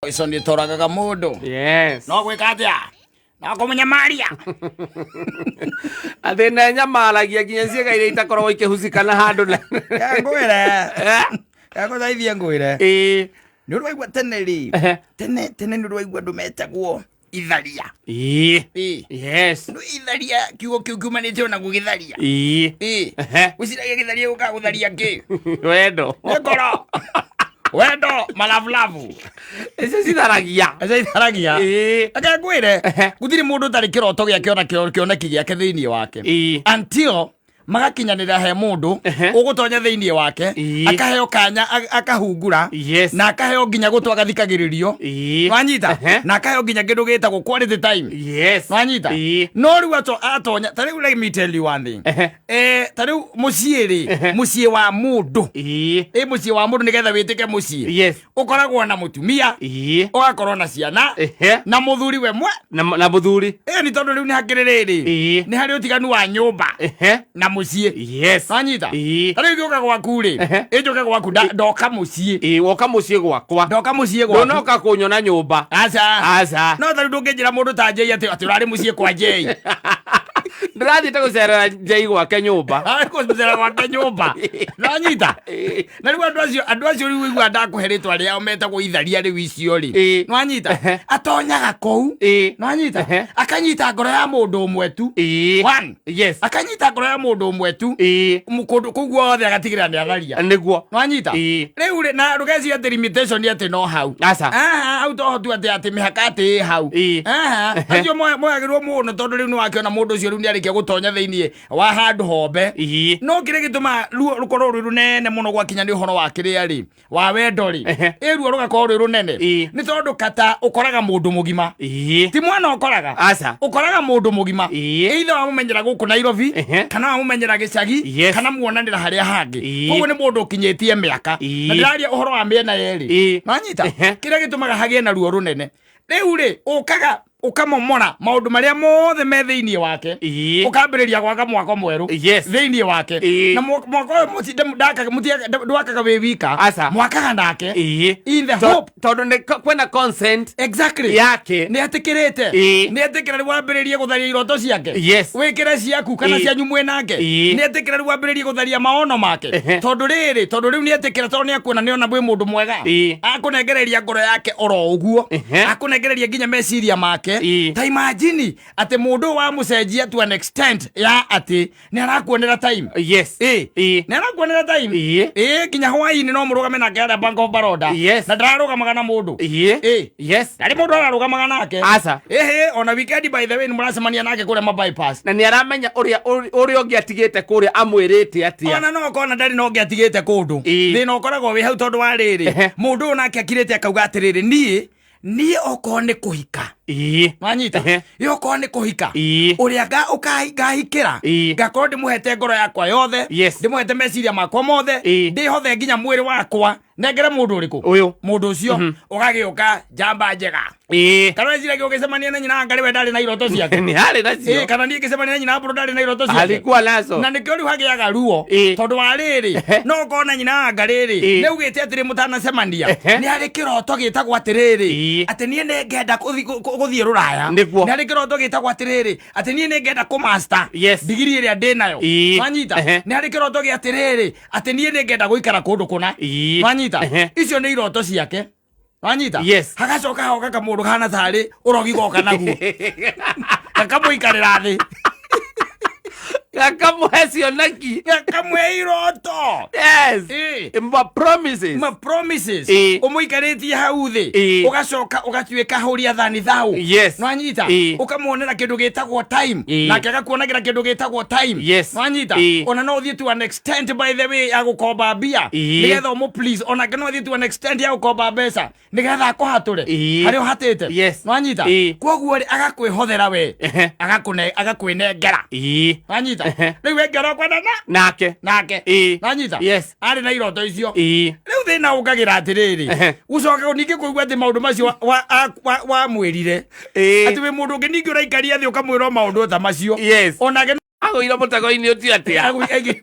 Ico nĩ toragaga mũndũ. Yes. No gwĩka atĩa? No kũmũnyamaria. Athĩna nyamaragia nginya ciĩga iria itakoragwo ikĩhucikana handũ na. Ngwĩre. Ngũthaithie ngwĩre. Nĩ ũraigua tene rĩ. Tene nĩ ũraigua andũ metagwo itharia. Yes. No itharia kiugo kĩu kiumanĩte ona gũgĩtharia. Gwĩciragia gĩtharia gũka gũtharia kĩ? Wendo. Nĩ ngoro. Wendo malavulavu. Ese citharagia. Aka ngwĩre gũtirĩ mũndũ ũtarĩ kĩroto gĩake ona kĩoneki gĩake thĩinĩ wake. Until magakinyanĩra he mũndũ ũgũtonya thĩinĩ wake akaheo kanya akahungura na akaheo nginya gũtwa gathikagĩrĩrio wanyita na akaheo nginya kĩndũ gĩtagwo quality time wanyita no rĩu atonya ta rĩu let me tell you one thing ta rĩu mũciĩ wa mũndũ mũciĩ wa mũndũ nĩgetha wĩtĩke mũciĩ ũkoragwo na mũtumia ũgakorwo na ciana na mũthuri we mwe na mũthuri nĩ tondũ rĩu nĩ hakĩrĩ rĩrĩ nĩ harĩ ũtiganu wa nyũmba na mucie wanyita tarĩu gĩũka gwaku rĩ ĩnjũke gwaku ndoka mucie woka mucie gwakwa ndonoka kũnyona nyũmba aca no tarĩu ndũngĩnjĩra mũndũ ta Jay atĩ ũrarĩ mucie kwa Jay ndĩrathiĩte gũcerera Jay gwake nyũmba gũcerera gwake nyũmba wanyita na rĩu andũ acio rĩu igua ndakũhe rĩtwa rĩao metagwo itharia rĩu icio rĩ wanyita atonyaga kũu wanyita akanyita ngoro ya mũndũ ũmwe tu akanyita ngoro ya mũndũ ũmwe tu kũu guothe agatigĩrĩra nĩ atharia nĩguo wanyita rĩu na ndũgecirie atĩ limitation atĩ no hau hau tohotu atĩ mĩhaka atĩ ĩ hau acio moyagĩrwo mũno tondũ rĩu nĩ wakĩona mũndũ ũcio rĩu nĩ arĩkia gũtonya thĩinĩ wa handũ hombe no kĩrĩa gĩtũma ruo rũkorwo rwĩ rũnene mũno gwakinya nĩ ũhoro wa kĩrĩa rĩ wa wendo rĩ ruo rũgakorwo rwĩ rũnene nĩ tondũ kata ũkoraga mũndũ mũgima ti mwana ũkoraga ũkoraga mũndũ mũgima either wamũmenyera gũkũ Nairobi kana wamũmenyera gĩcagi kana muonanĩra harĩa hangĩ koguo nĩ mũndũ ũkinyĩtie mĩaka na ndĩraria ũhoro wa mĩena yerĩ wanyita kĩrĩa gĩtũmaga hagĩe na ruo rũnene rĩu rĩ ũkaga ukamomora maundu maria mothe me thĩinĩ wake ukambĩrĩria gwaka mwako mwerũ thĩinĩ wake na mwako ndwakaga wĩ wika mwakaga nake in the hope tondũ kwena consent exactly yake nĩ atĩkĩrĩte nĩ atĩkĩra rĩu wambĩrĩrie gũtharia iroto ciake wĩkĩre ciaku kana cianyu mwĩ nake nĩ atĩkĩra rĩu wambĩrĩrie gũtharia maono make tondũ rĩu nĩ atĩkĩra tondũ nĩ akuona nĩ ona mwĩ mũndũ mwega akũnengereria ngoro yake oro ũguo akũnengereria nginya meciria make ta imagine ati mundu wa mucenjia to an extent ya ati ni arakuonera time ni arakuonera time kinya hwaini no murugame nake ara Bank of Baroda na ndararugamaga na mundu ndari mundu ararugamaga nake ona weekend by the way ni muracemania nake kuria ma bypass na ni aramenya uria ungi atigite kuria amwirite atia ona no kona ndari no ungi atigite kundu thina ukoragwo wi hau tondu wa riri mundu nake akirite akauga atiriri niĩ okorwo nĩ kũhika wanyita okorwo nĩ kũhika ũrĩa ngahikĩra ngakorwo ndĩmũhete ngoro yakwa yothe ndĩmũhete meciria makwa mothe ndĩhothe nginya mwĩrĩ wakwa nengere mũndũ ũrĩkũ mũndũ ũcio ũgagĩũka njamba njega kana weciragia ũgĩcemania na nyina Anga rĩwe ndarĩ na iroto ciake kana niĩ ngĩcemania na nyina Mbũrũ ndarĩ na iroto ciake na nĩkĩo rĩu hagĩaga ruo tondũ wa rĩrĩ no ũkorwo na nyina Anga rĩrĩ nĩ ugĩte atĩrĩ mũtanacemania nĩ harĩ kĩroto gĩtagwo atĩrĩrĩ atĩ niĩ nĩ ngenda gũthiĩ rũraya nĩ harĩ kĩroto gĩtagwo atĩrĩrĩ atĩ niĩ nĩ ngenda kũmaster digiri ĩrĩa ndĩ nayo wanyita nĩ harĩ kĩroto gĩa atĩrĩrĩ atĩ niĩ nĩ ngenda gũikara kũndũ kũna wanyita icio nĩ iroto ciake wanyita hagacoka hoka kamũndũ hana tarĩ ũrogi goka naguo gakamũikarĩra thĩ gakamũhe cioneki gakamũhe iroto ma promises ũmũikarĩtie hau thĩ ũgacoka ũgatuĩka hũria thani thau wanyita ũkamuonera kĩndũ gĩtagwo time nake agakuonagĩra kĩndũ gĩtagwo time wanyita ona no ũthiĩ to an extent by the way ya gũkomba mbia nĩgetha ũmũ please onake no ũthiĩ to an extent ya gũkomba mbeca nĩgetha akũhatũre harĩa ũhatĩte wanyita koguo agakwĩhothera we agakwĩnengera wanyita rĩu wengera kwendana nake wanyita arĩ na iroto icio rĩu thĩna ũkagĩra atĩrĩrĩ gũcoka ningĩ kũigua atĩ maũndũ macio wamwĩrire atĩ wĩ mũndũ ũngĩ ningĩ ũraikaria thĩ ũkamwĩra maũndũ ta macio onake agũire mũtego-inĩ ũtio atĩa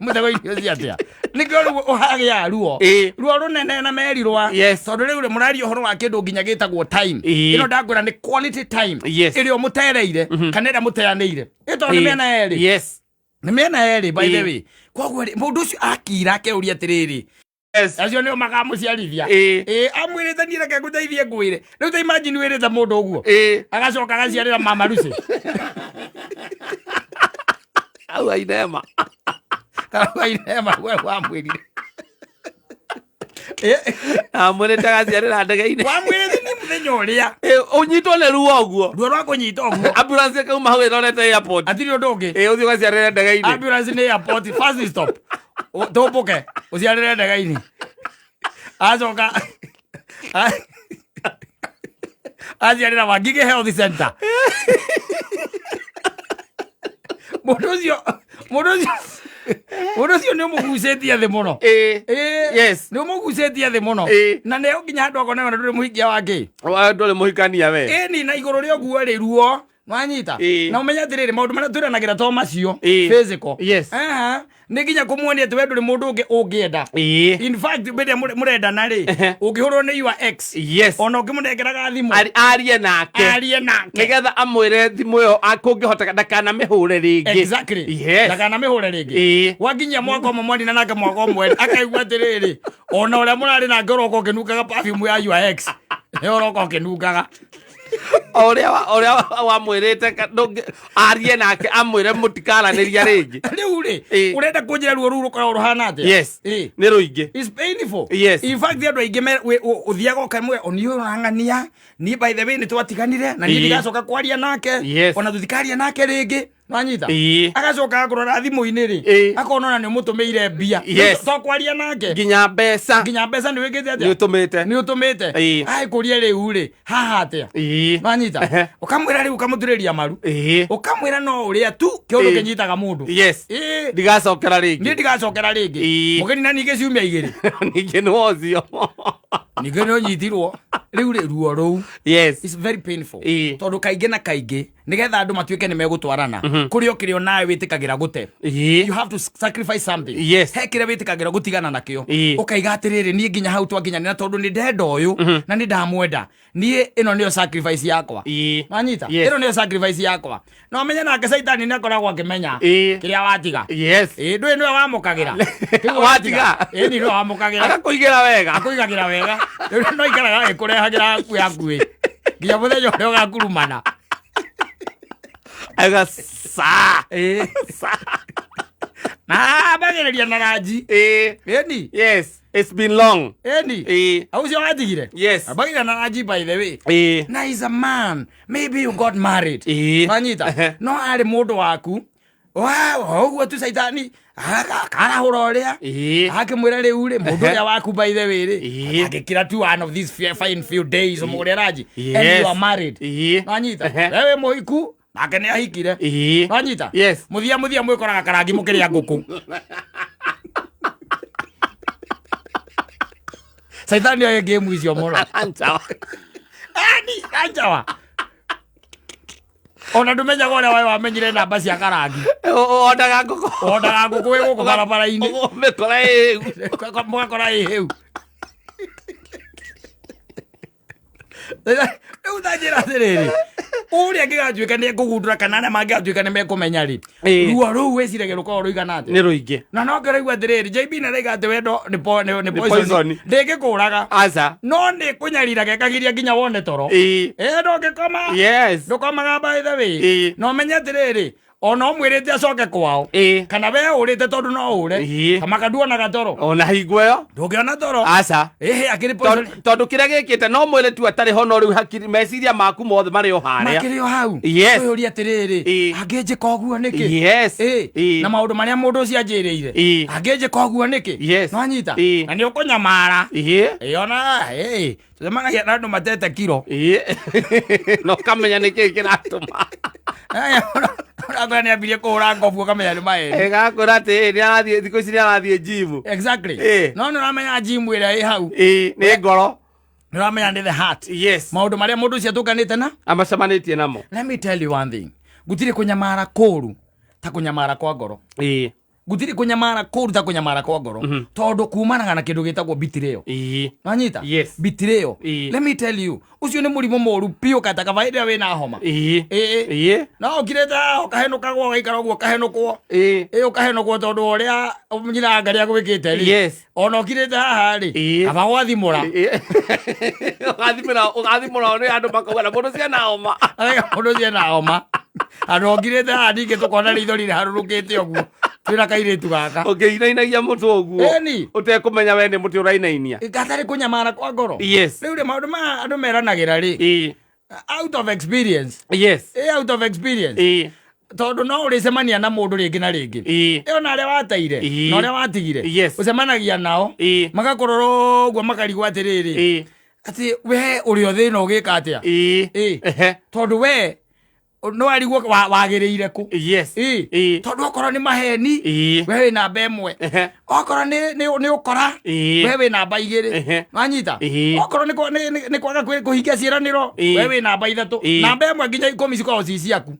mũtego-inĩ ũcio atĩa nĩkĩo rĩu ũhagĩa ruo ruo rũnene na merirwa tondũ rĩu mũraria ũhoro wa kĩndũ nginya gĩtagwo time ĩno ndakwĩra nĩ quality time ĩrĩa mũtereire kana ĩrĩa mũteanĩire ĩtondũ nĩ mĩena yerĩ nĩ mĩena yerĩ by the way koguo mũndũ ũcio akira akeuria atĩrĩrĩ acio nĩo makamũciarithia amwĩrĩte niĩ reke ngũteithie ngwĩre rĩu ta imagine wĩrĩte mũndũ ũguo agacoka agaciarĩra mama Lucy au ainema we wamwĩrire amwĩrĩte agaciarĩra ndege-inĩ wamwĩrĩte nĩ mũthenya ũrĩa ũnyitwo nĩ ruo ũguo ruo rwa kũnyita ũguo ambulance ĩkauma hau ĩrorete airport atirĩ ũndũ ũngĩ ũthiĩ ũgaciarĩre ndege-inĩ ambulance nĩ airport first stop tũmbũke ũciarĩre ndege-inĩ acoka aciarĩra Wangige Health Center mũndũ ũcio nĩ ũmũgucĩtie thĩ mũno nĩ ũmũgucĩtie thĩ mũno na nĩ nginya handũ akona ona ndũrĩ mũhikia wake ndũrĩ mũhikania we ĩni na igũrũ rĩa ũguo rĩ ruo wanyita na ũmenya atĩrĩrĩ maũndũ marĩa twĩranagĩra to macio physical nĩ nginya kũmuonia atĩ we ndũrĩ mũndũ ũngĩ ũngĩenda in fact rĩrĩa mũrendana rĩ ũngĩhũrwo nĩ your ex ona ũngĩmũnengeraga thimũ arie nake nĩgetha amwĩre thimũ ĩyo kũngĩhoteka ndakanamĩhũre rĩngĩ ndakanamĩhũre rĩngĩ wanginyia mwaka ũmwe mwanina nake mwaka ũmwe akaigua atĩrĩrĩ ona ũrĩa mũrarĩ nake ũroka ũkĩnungaga perfume ya your ex nĩ ũroka ũkĩnungaga ũrĩa wamwĩrĩte arie nake amwĩre mũtikaranĩria rĩngĩ rĩu rĩ ũrenda kũnjĩra ruo rũu rũkoragwo rũhana atĩa nĩ rũingĩ it's painful in fact andũ aingĩ ũthiaga ũkamwe niĩ ũrang'ania niĩ by the way nĩ twatiganire na niĩ ndigacoka kwaria nake ona tũtikaria nake rĩngĩ wanyita agacoka akũrora thimũ-inĩ rĩ akona ona nĩ ũmũtũmĩire mbia to kwaria nake nginya mbeca nĩ wĩkĩte atĩa nĩ ũtũmĩte kũria rĩu rĩ haha atĩa wanyita ũkamwĩra rĩu ũkamũturĩria maru ũkamwĩra no ũrĩa tu kĩũndũ kĩnyitaga mũndũ ndigacokera rĩngĩ mũgeni na ningĩ ciumia igĩrĩ ningĩ nĩ wocio ningĩ nĩ ũnyitirwo rĩu rĩ ruo rũu it's very painful tondũ kaingĩ na kaingĩ nĩgetha andũ matuĩke nĩ megũtwarana kũrĩa kĩrĩa nawe wĩtĩkagĩra gũte you have to sacrifice something he kĩrĩa wĩtĩkagĩra gũtigana nakĩo ũkaiga atĩrĩrĩ niĩ nginya hau twanginyanĩra tondũ nĩ ndenda ũyũ na nĩ ndamwenda niĩ ĩno nĩyo sacrifice yakwa wanyita ĩno nĩyo sacrifice yakwa no menye nake Saitani nĩ akoragwo akĩmenya kĩrĩa watiga ndũĩ nĩwe wamũkagĩra watiga nĩ nĩwe wamũkagĩra agakũigĩra wega rĩu no ikaraga agĩkũrehagĩra yaku nginya mũthenya ũrĩa ũgakurumana na bagĩrĩria na ranji it's been long au cio watigire bagĩrĩria na ranji by the way na is a man maybe you got married wanyita no arĩ mũndũ waku ũguo tu Saitani akarahũra ũrĩa akĩmwĩra rĩu rĩ mũndũ ũrĩa waku by the way rĩ agĩkĩra tu one of these fine few days mũgũrĩa ranji and you are married wanyita wewe mũhiku nake nĩ ahikire wanyita mũthia mwĩkoraga karangi mũkĩrĩa ngũkũ Saitani oĩ game icio mũno anjawa ona ndũmenyaga ũrĩa wawe wamenyire namba cia karangi ondaga ngũkũ wĩ gũkũ barabara-inĩ mũgakora ĩ hĩu rĩu tanjĩra atĩrĩrĩ ũrĩa angĩgatuĩka nĩ ekũgundũra kana arĩa mangĩgatuĩka nĩ mekũmenya rĩ ruo rũu wĩciragia rũkoragwo rũigana atĩa nĩ rũingĩ na no ngĩraigua atĩrĩrĩ JB nĩarauga atĩ wendo nĩ poison ndĩngĩkũraga no nĩ kũnyariraga ĩkagiria nginya wone toro ndũngĩkoma ndũkomaga by the way no menye atĩrĩrĩ ona ũmwĩrĩte acoke kwao kana we ũrĩte tondũ no ũre kamaka nduonaga toro ona hingo ĩyo ndũngĩona toro akĩrĩ tondũ kĩrĩa gĩkĩte no mwĩrĩ tu atarĩ ho no rĩu hakiri meciria maku mothe marĩ o harĩa makĩrĩ o hau ũyũria atĩrĩrĩ angĩnjĩka ũguo nĩkĩ na maũndũ marĩa mũndũ ũcio anjĩrĩire angĩnjĩka ũguo nĩkĩ nwanyita na nĩ ũkũnyamara ona tũcemanagia na andũ matete kiro no kamenya nĩkĩ kĩratũma Agora nĩ ambirie kũhũra ngobu ũkamenya nĩ maeni gakũra atĩ thikũ ici nĩarathiĩ jimu no nĩũramenya jimu ĩrĩa ĩ hau nĩ ngoro nĩũramenya nĩ the heart maũndũ marĩa mũndũ ũcio atũkanĩte na amacemanĩtie namo let me tell you one thing gũtirĩ kũnyamara kũũru ta kunyamara kwa ngoro ĩ gutiri kunyamara kuruta kunyamara kwa ngoro tondu kumanaga na kindu gitagwo betrayal nanyita betrayal let me tell you ucio ni murimo moru pio kata kawaida we na homa na ukireta ukahenuka gwa gaikara gwo kahenukwo ukahenukwo tondu uria nyina ngari agwikite ri ona ukireta haha ri kaba gwathimura ugathimura ni andu makauga na mundu cia na homa mundu cia na homa andu ukireta haha ningi tukona ritho riri harurukite ogwo twina kairitu gaka ukinainagia mutu ogwo utekumenya we ni muti urainainia gatari kunyamara kwa ngoro riu ri maundu ma andu meranagira ri out of experience out of experience tondu no uricemania na mundu ringi na ringi ona aria wataire na aria watigire ucemanagia nao magakorwo uguo makarigwo atiriri ati we uri o thina ugika atia tondu we no arigwo wagiriire ku tondu okorwo ni maheni we wi namba imwe okorwo ni ukora we wi namba igiri manyita okorwo ni kwaga kuhingia ciiraniro we wi namba ithatu namba imwe nginya 10 cikorwo ci ciaku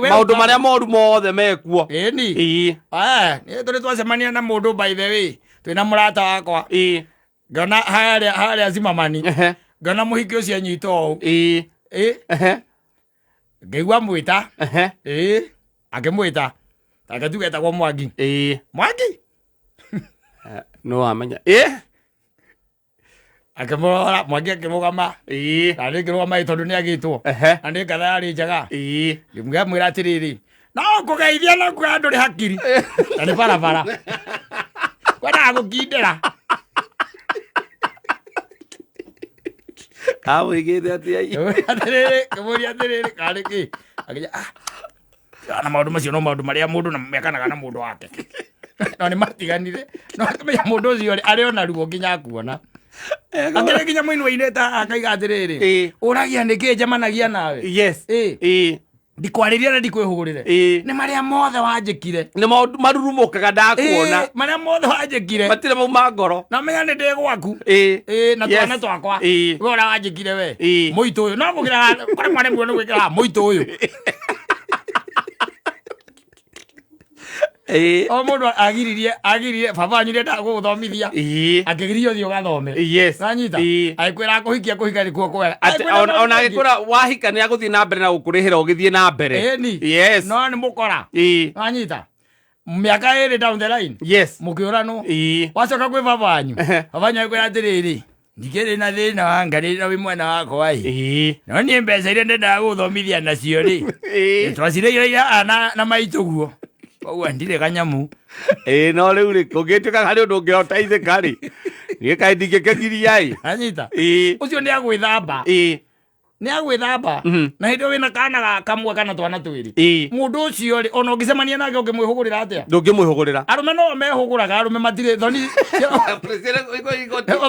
maundu maria moru mothe mekuo ni turi twacemania na mundu by the way twina murata wakwa ngona haria zimamani ngona muhiki ucio anyitwo ngeigua mwita akimwita akatuga etagwo Mwangi Mwangi no amenya akimurora Mwangi akimugama na ngirugama tondu ni agitwo na ni ngatha yari njaga ngimwira atiriri no kugeithia no kwa andu ri hakiri na ni barabara kwenda gukindira awigite atia atiriri kariki akija na maundu macio no maundu maria mundu na mekanaga na mundu wake no ni matiganire no akamenya mundu ucio ari ona ruo nginya akuona akire nginya muinwa-inĩ ta akaiga atiriri uragia niki njamanagia nawe ndikwariria na ndikwihugurire ni maria mothe wanjikire ni marurumukaga ndakuona maria mothe wanjikire matire mauma ngoro na menya ni ndi gwaku na twana twakwa we ura wanjikire we muitu uyu no kugira kore mwana mwe no gwikira muitu uyu o mundu agiririe baba anyu ndenda guthomithia akigirio thio gathome nanyita aikwira kuhika ni kuo kwega ona agikura wahika ni aguthie na mbere na gukurihira ugithie na mbere no ni mukora nanyita miaka iri down the line mukiurano wacoka kwi baba anyu aikwira atiriri ndikiri na thina wa ngari na wi mwana wakwa no ni mbeca iria ndenda guthomithia nacio ri twacirĩire na maituguo koguo ndire kanyamu no riu ri kungituka hari undu ngiotaithika ri ni kai ndingikegiria anyita ucio ni agwithamba na hindi wina kana kamwe kana twana twiri mundu ucio ri ona ungicemania nake ungimwihugurira atia ndungimwihugurira arume no mehuguraga arume matire thoni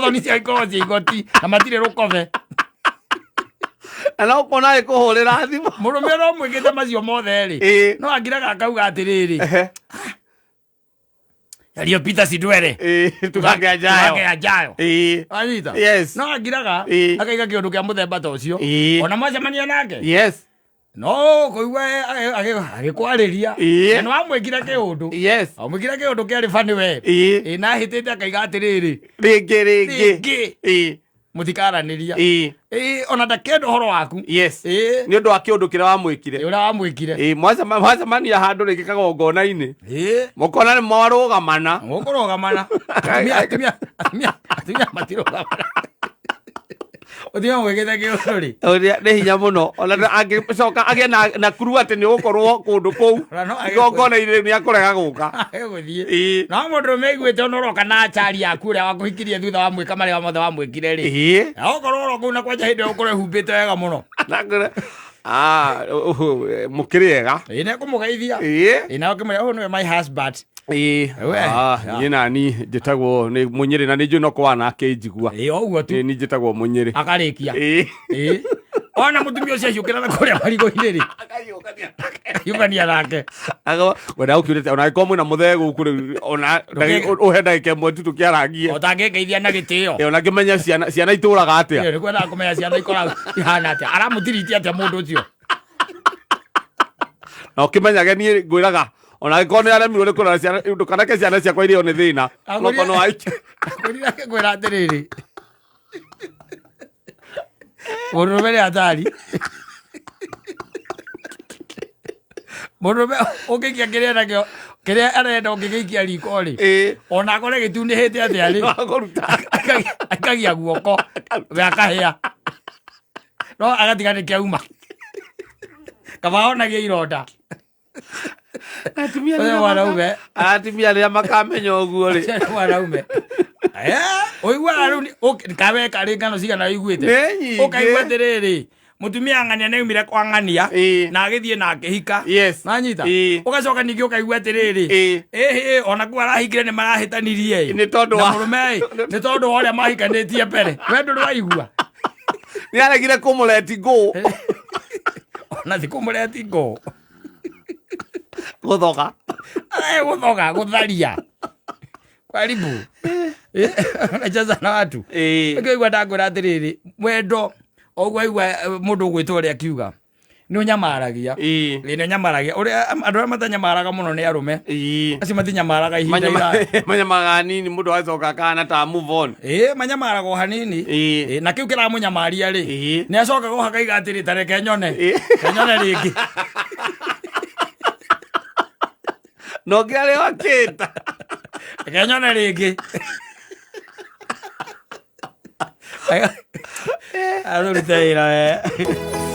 thoni cia igoti na matire rukove ana ukona ikuhurira thimu murume no mwikite macio mothe ri no angiraga akauga atiriri yario Peter Sidwere tukange ajayo anyita no angiraga akaiga kiundu kia muthemba ta ucio ona mwacemania nake no kuigua agikwariria no amwikire kiundu amwikire kiundu kiari fani we na hitite akaiga atiriri ringi muthikaraniria ona ndakenda uhoro waku ni undu wa kiundu kiria wamwikire mwacemania handu ringi kagongona-ini mukona ni mwarugamana atumia matirugamana uthia mwikite kiundu ri ni hinya muno ona angicoka agie na kuru ati ni ugukorwo kundu kou igongona-ini ni akurega guka guthie no mundurume aiguite ona uroka na achari yaku uria wakuhikirie thutha wa mwika maria mothe wamwikire ri ukorwo uroka na kwanja hindi ukorwo ehumbite wega muno mukiri ega ne kumugeithia na ukimwira uyu niwe my husband niĩ nani njĩtagwo nĩ Mũnyĩrĩ na nĩ njũĩ no kwa nake njigua ũguo tu nĩ njĩtagwo Mũnyĩrĩ akarĩkia ona mutumia ucio aciũkĩra na kũrĩa marigũ-inĩ rĩ yũkania nake wenda ũkiurĩte ona angĩkorwo mwĩna mũthee gũkũ rĩu ona ũhe ndagĩka ĩmwe tu tũkĩaragie ũtangĩngeithia na gĩtĩo ona ngĩmenya ciana itũraga atĩa nĩ kwendaga kũmenya ciana ikoragwo ihana atĩa aramũtiritie atĩa mũndũ ũcio na ũkĩmenyage niĩ ngwĩraga ona angĩkorwo nĩ aremirwo nĩ kũrora ciana ndũkanake ciana ciakwa irĩo nĩ thĩna nokono aiki akũrire akĩkwĩra atĩrĩrĩ mũndũrũme nĩ hatari mũndũrũme ũngĩikia kĩrĩa nakĩo kĩrĩa arenda ũngĩgĩikia riko-rĩ ona akore gĩtunĩhĩte atĩa-rĩ akagia guoko gakahĩa no agatiga nĩ kĩauma kaba onagia ironda atumia rĩrĩa makamenya ũguo-rĩ mwanaume ũiguaga rĩu kaweka rĩ ngano cigana ũiguĩte ũkaigua atĩrĩrĩ mũtumia ng'ania nĩ aumire kwa ng'ania na agĩthiĩ na akĩhika nanyita ũgacoka ningĩ ũkaigua atĩrĩrĩ onakuo arahikire nĩ marahĩtanirie na mũrũme nĩ tondũ wa ũrĩa mahikanĩtie mbere we ndũrĩ waigua nĩ aregire kũmũreti ngũ ona ti kũmũreti ngũ gũthoga gũthoga gũtharia karibu unacheza na watu ũkĩigua ndakwĩra atĩrĩrĩ wendo oguo aigua mũndũ ũgwĩtwo ũrĩa akiuga nĩ ũnyamaragia nĩ ũnyamaragia ũrĩa andũ arĩa matanyamaraga mũno nĩ arũme acio matinyamaraga ihinda iraya manyamaraga nini mũndũ agacoka akahana ta move on manyamaraga o hanini na kĩu kĩramũnyamaria-rĩ nĩ acokaga o hakaiga atĩrĩ ta reke nyone rĩngĩ no ngĩarĩ wakĩta reke nyone rĩngĩ arũrute wĩra we